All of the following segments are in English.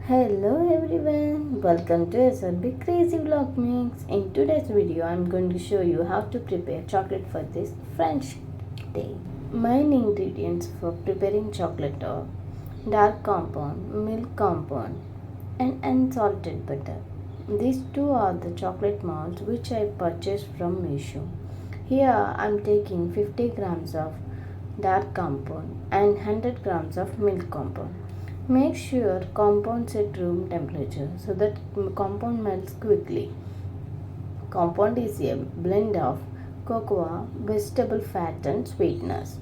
Hello everyone, welcome to SRB Crazy Vlog Mix. In today's video, I'm going to show you how to prepare chocolate for this French day. Main ingredients for preparing chocolate are dark compound, milk compound, and unsalted butter. These two are the chocolate molds which I purchased from Meesho. Here I'm taking 50 grams of dark compound and 100 grams of milk compound. Make sure compounds at room temperature so that compound melts quickly. Compound is a blend of cocoa, vegetable fat and sweeteners.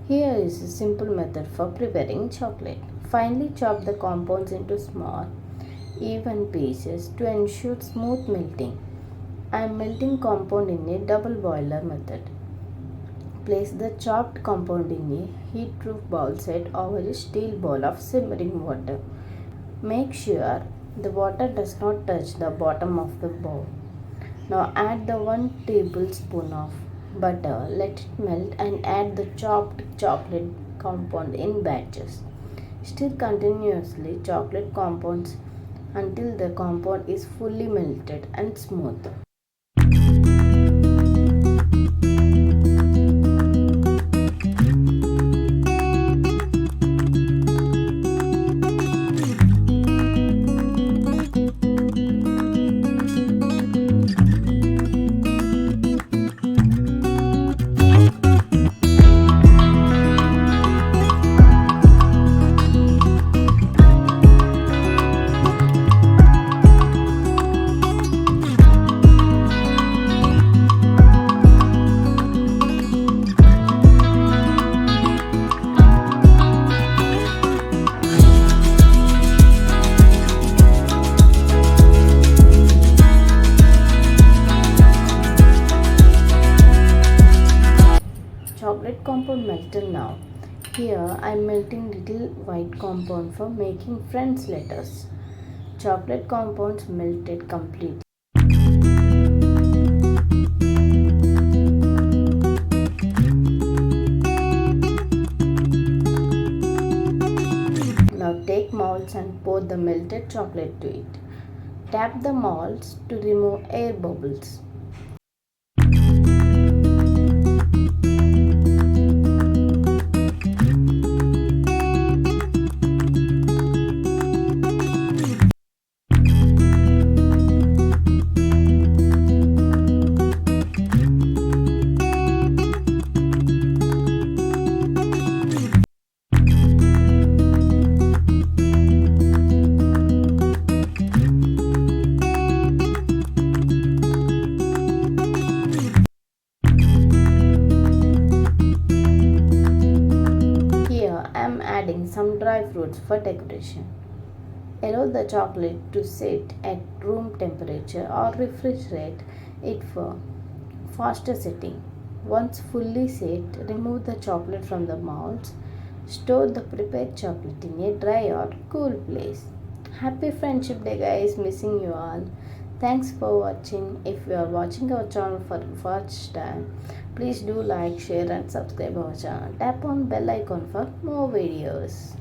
Here is a simple method for preparing chocolate. Finely chop the compounds into small, even pieces to ensure smooth melting. I am melting compound in a double boiler method. Place the chopped compound in a heat-proof bowl set over a steel bowl of simmering water. Make sure the water does not touch the bottom of the bowl. Now add the 1 tablespoon of butter, let it melt and add the chopped chocolate compound in batches. Stir continuously chocolate compounds until the compound is fully melted and smooth. Chocolate compound melted now. Here I am melting little white compound for making French letters. Chocolate compounds melted completely. Now take molds and pour the melted chocolate to it. Tap the molds to remove air bubbles. Adding some dry fruits for decoration. Allow the chocolate to sit at room temperature or refrigerate it for faster setting. Once fully set, remove the chocolate from the molds. Store the prepared chocolate in a dry or cool place. Happy Friendship Day, guys! Missing you all. Thanks for watching. If you are watching our channel for the first time, please do like, share and subscribe our channel. Tap on bell icon for more videos.